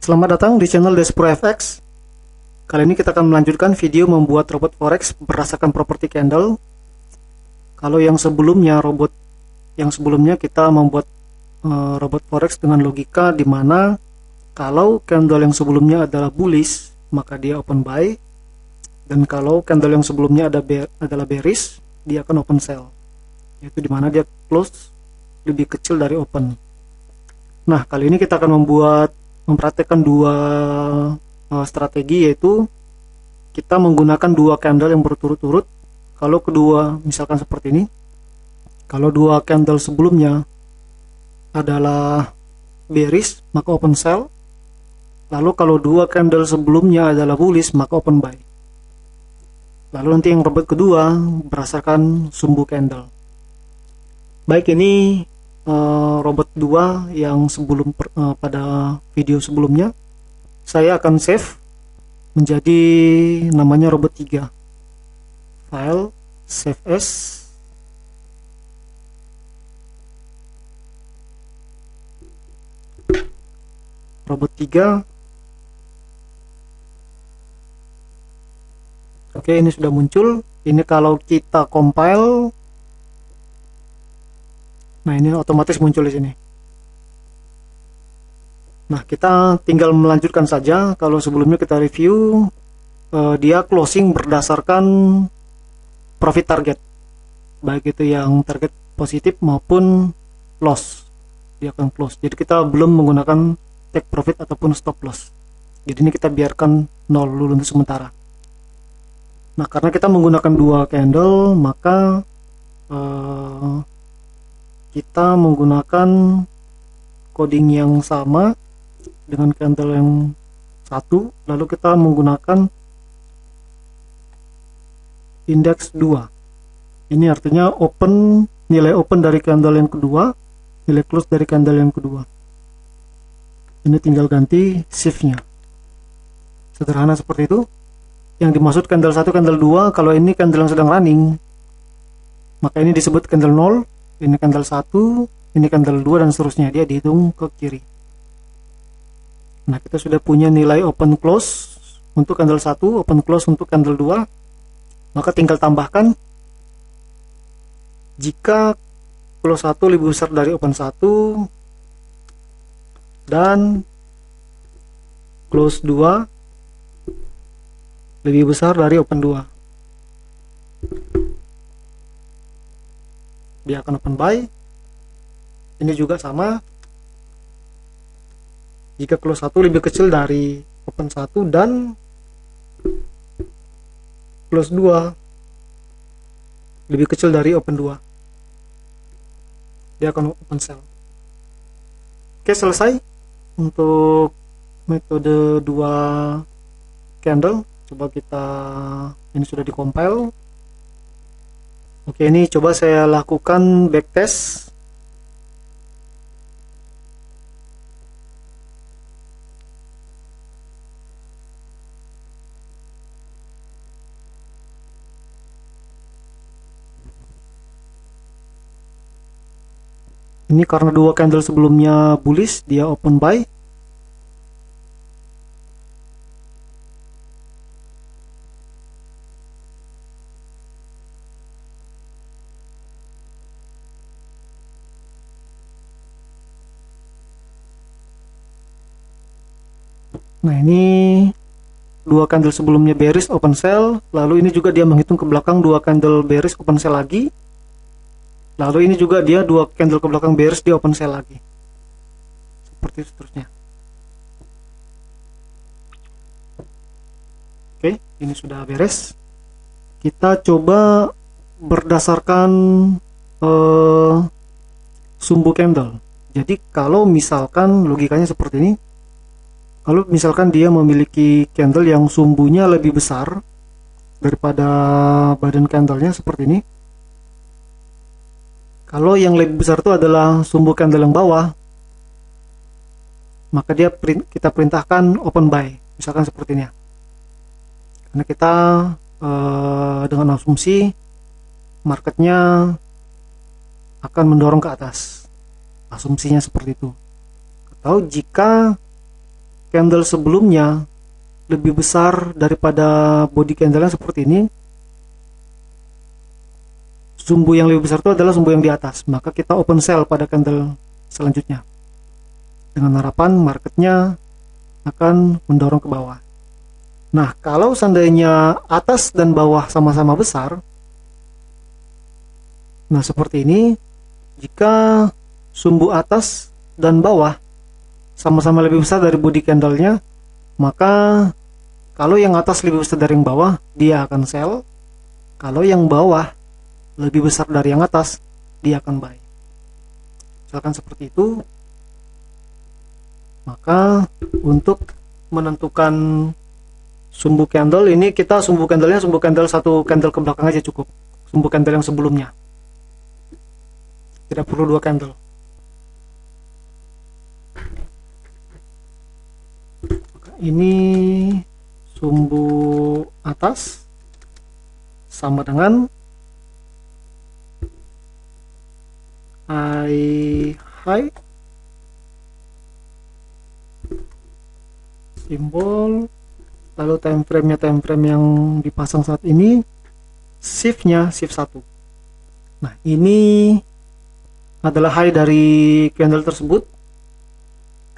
Selamat datang di channel Despro FX. Kali ini kita akan melanjutkan video membuat robot forex berdasarkan properti candle. Kalau yang sebelumnya kita membuat robot forex dengan logika di mana kalau candle yang sebelumnya adalah bullish maka dia open buy, dan kalau candle yang sebelumnya adalah bearish dia akan open sell, yaitu di mana dia close lebih kecil dari open. Nah, kali ini kita akan mempraktekkan dua strategi, yaitu kita menggunakan dua candle yang berturut-turut. Kalau kedua, misalkan seperti ini, kalau dua candle sebelumnya adalah bearish maka open sell, lalu kalau dua candle sebelumnya adalah bullish maka open buy. Lalu nanti yang robot kedua berdasarkan sumbu candle. Baik, ini robot 2 yang pada video sebelumnya saya akan save menjadi namanya robot 3. File, save as, robot 3. Oke, ini sudah muncul. Ini kalau kita compile, nah ini otomatis muncul di sini. Nah, kita tinggal melanjutkan saja. Kalau sebelumnya kita review, dia closing berdasarkan profit target, baik itu yang target positif maupun loss, dia akan close. Jadi kita belum menggunakan take profit ataupun stop loss. Jadi ini kita biarkan 0 dulu untuk sementara. Nah, karena kita menggunakan dua candle, maka kita menggunakan coding yang sama dengan candle yang satu, lalu kita menggunakan indeks 2. Ini artinya nilai open dari candle yang kedua, nilai close dari candle yang kedua. Ini tinggal ganti shift-nya. Sederhana seperti itu. Yang dimaksud candle 1, candle 2, kalau ini candle yang sedang running, maka ini disebut candle 0. Ini candle 1, ini candle 2, dan seterusnya, dia dihitung ke kiri. Nah, kita sudah punya nilai open close untuk candle 1, open close untuk candle 2. Maka tinggal tambahkan, jika close 1 lebih besar dari open 1 dan close 2 lebih besar dari open 2, dia akan open buy. Ini juga sama, jika close 1 lebih kecil dari open 1 dan close 2 lebih kecil dari open 2, dia akan open sell. Oke, selesai untuk metode 2 candle. Coba ini sudah dikompil. Oke, ini coba saya lakukan backtest. Ini karena dua candle sebelumnya bullish, dia open buy. Nah, ini dua candle sebelumnya bearish open sell, lalu ini juga dia menghitung ke belakang dua candle bearish open sell lagi, lalu ini juga dia dua candle ke belakang bearish dia open sell lagi, seperti itu seterusnya. Oke, ini sudah beres. Kita coba berdasarkan sumbu candle. Jadi kalau misalkan logikanya seperti ini, kalau misalkan dia memiliki candle yang sumbunya lebih besar daripada badan candlenya seperti ini, kalau yang lebih besar itu adalah sumbu candle yang bawah, maka kita perintahkan open buy, misalkan seperti ini. Karena kita dengan asumsi marketnya akan mendorong ke atas, asumsinya seperti itu. Atau jika candle sebelumnya lebih besar daripada body candle yang seperti ini, sumbu yang lebih besar itu adalah sumbu yang di atas, maka kita open sell pada candle selanjutnya dengan harapan marketnya akan mendorong ke bawah. Nah, kalau seandainya atas dan bawah sama-sama besar, nah seperti ini, jika sumbu atas dan bawah sama-sama lebih besar dari body candlenya, maka kalau yang atas lebih besar dari yang bawah, dia akan sell. Kalau yang bawah lebih besar dari yang atas, dia akan buy. Misalkan seperti itu. Maka untuk menentukan sumbu candle ini, kita sumbu candlenya sumbu candle satu candle ke belakang aja cukup, sumbu candle yang sebelumnya, tidak perlu 2 candle. Ini sumbu atas sama dengan high simbol, lalu time frame yang dipasang saat ini shift-nya shift 1. Nah, ini adalah high dari candle tersebut.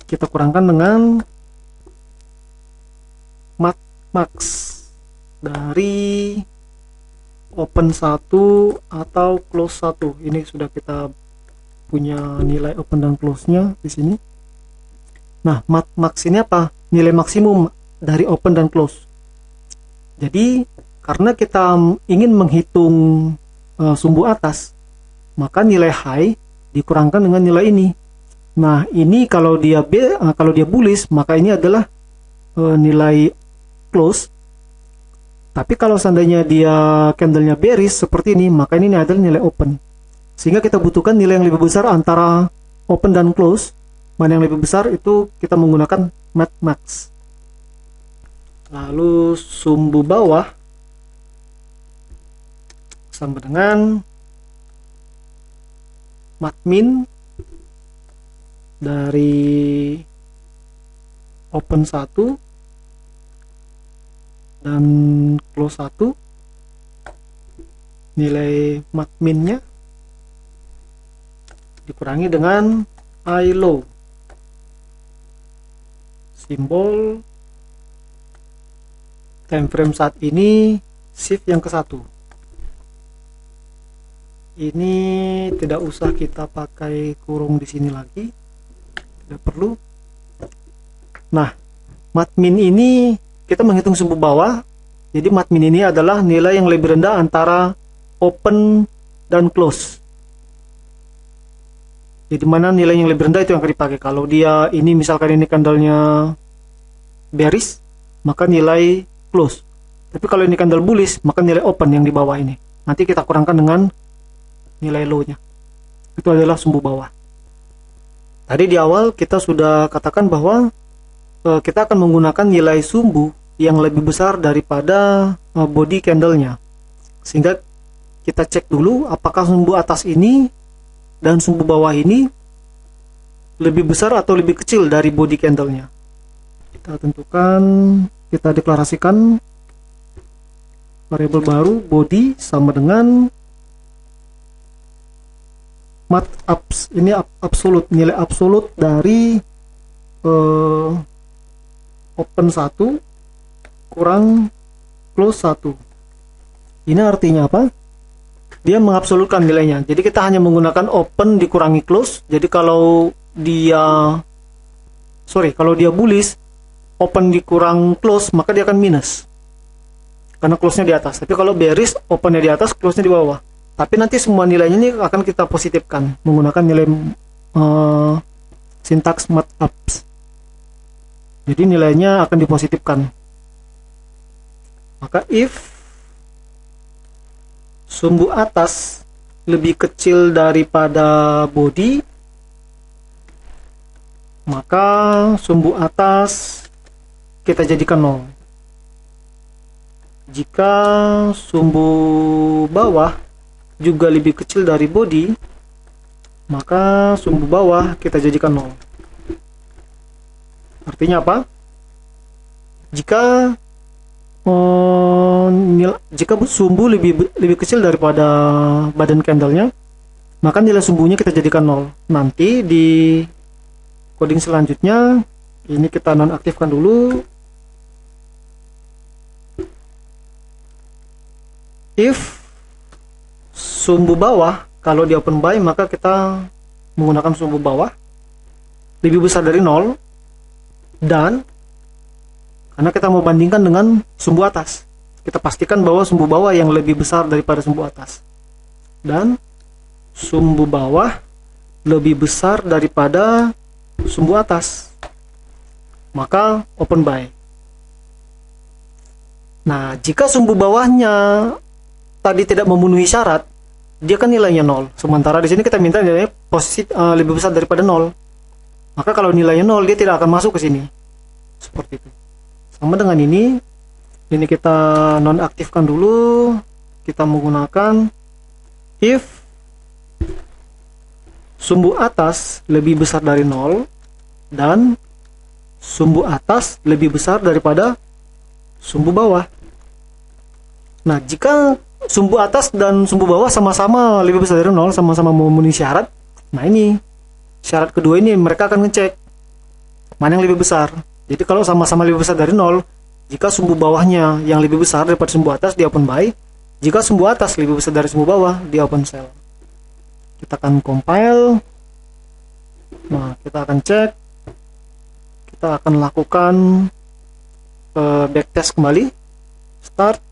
Kita kurangkan dengan max dari open 1 atau close 1. Ini sudah kita punya nilai open dan close-nya di sini. Nah, max ini apa? Nilai maksimum dari open dan close. Jadi karena kita ingin menghitung sumbu atas, maka nilai high dikurangkan dengan nilai ini. Nah, ini kalau dia bullish, maka ini adalah nilai close. Tapi kalau seandainya dia candlenya bearish seperti ini, maka ini adalah nilai open. Sehingga kita butuhkan nilai yang lebih besar antara open dan close. Mana yang lebih besar itu kita menggunakan max. Lalu sumbu bawah sama dengan min dari open 1 dan close 1. Nilai minnya dikurangi dengan high low, simbol time frame saat ini shift yang ke 1. Ini tidak usah kita pakai kurung di sini lagi, tidak perlu. Nah, min ini kita menghitung sumbu bawah. Jadi min ini adalah nilai yang lebih rendah antara open dan close. Jadi mana nilai yang lebih rendah itu yang akan dipakai. Kalau dia ini misalkan ini candlenya bearish, maka nilai close. Tapi kalau ini candle bullish, maka nilai open yang di bawah ini. Nanti kita kurangkan dengan nilai low-nya. Itu adalah sumbu bawah. Tadi di awal kita sudah katakan bahwa kita akan menggunakan nilai sumbu yang lebih besar daripada body candlenya. Sehingga kita cek dulu apakah sumbu atas ini dan sumbu bawah ini lebih besar atau lebih kecil dari body candlenya. Kita tentukan, kita deklarasikan variabel baru body sama dengan ini absolut, nilai absolut dari open 1 kurang close 1. Ini artinya apa? Dia mengabsolutkan nilainya. Jadi kita hanya menggunakan open dikurangi close. Jadi kalau dia bullish, open dikurang close, maka dia akan minus. Karena close-nya di atas. Tapi kalau bearish, open-nya di atas, close-nya di bawah. Tapi nanti semua nilainya ini akan kita positifkan menggunakan nilai sintaks markups. Jadi nilainya akan dipositifkan. Maka if sumbu atas lebih kecil daripada body, maka sumbu atas kita jadikan 0. Jika sumbu bawah juga lebih kecil dari body, maka sumbu bawah kita jadikan 0. Artinya apa? Jika jika sumbu lebih kecil daripada badan candlenya, maka nilai sumbunya kita jadikan 0. Nanti di coding selanjutnya ini kita nonaktifkan dulu. If sumbu bawah, kalau di open by maka kita menggunakan sumbu bawah lebih besar dari 0, dan karena kita mau bandingkan dengan sumbu atas, kita pastikan bahwa sumbu bawah yang lebih besar daripada sumbu atas, dan sumbu bawah lebih besar daripada sumbu atas, maka open by. Nah, jika sumbu bawahnya tadi tidak memenuhi syarat, dia kan nilainya 0. Sementara di sini kita minta nilainya posisi lebih besar daripada 0. Maka kalau nilainya 0, dia tidak akan masuk ke sini. Seperti itu. Sama dengan ini kita nonaktifkan dulu. Kita menggunakan if sumbu atas lebih besar dari 0 dan sumbu atas lebih besar daripada sumbu bawah. Nah, jika sumbu atas dan sumbu bawah sama-sama lebih besar dari 0, sama-sama memenuhi syarat, nah ini syarat kedua ini mereka akan ngecek mana yang lebih besar. Jadi kalau sama-sama lebih besar dari 0, jika sumbu bawahnya yang lebih besar daripada sumbu atas, di open by. Jika sumbu atas lebih besar dari sumbu bawah, di open sell. Kita akan compile. Nah, kita akan cek. Kita akan lakukan backtest kembali. Start.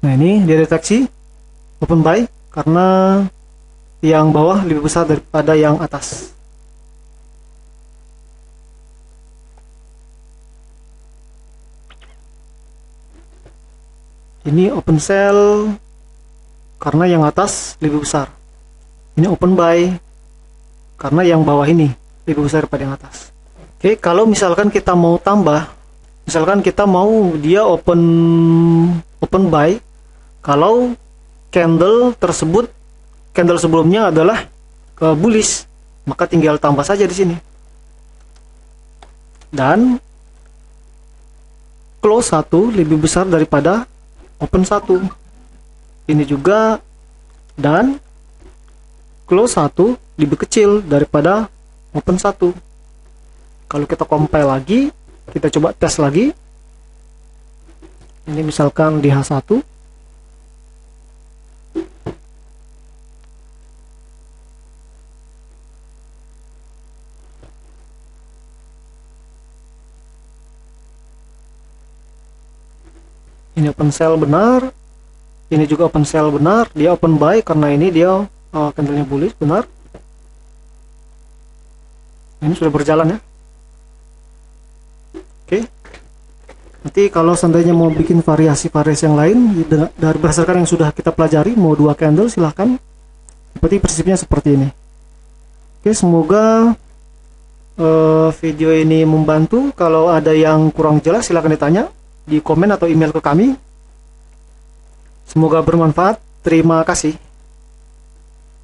Nah, ini dia deteksi open by karena yang bawah lebih besar daripada yang atas. Ini open sell karena yang atas lebih besar. Ini open buy karena yang bawah ini lebih besar daripada yang atas. Oke, kalau misalkan kita mau tambah, misalkan kita mau dia open buy kalau candle tersebut, candle sebelumnya adalah bullish, maka tinggal tambah saja di sini. Dan close 1 lebih besar daripada open 1. Ini juga, dan close 1 lebih kecil daripada open 1. Kalau kita compile lagi, kita coba tes lagi. Ini misalkan di H1. Ini open sell benar, ini juga open sell benar, dia open buy karena ini dia candlenya bullish benar. Ini sudah berjalan ya. Oke. Nanti kalau seandainya mau bikin variasi-variasi yang lain dari berdasarkan yang sudah kita pelajari, mau 2 candle silahkan. Seperti prinsipnya seperti ini. Oke, semoga video ini membantu. Kalau ada yang kurang jelas silahkan ditanya di komen atau email ke kami. Semoga bermanfaat. Terima kasih.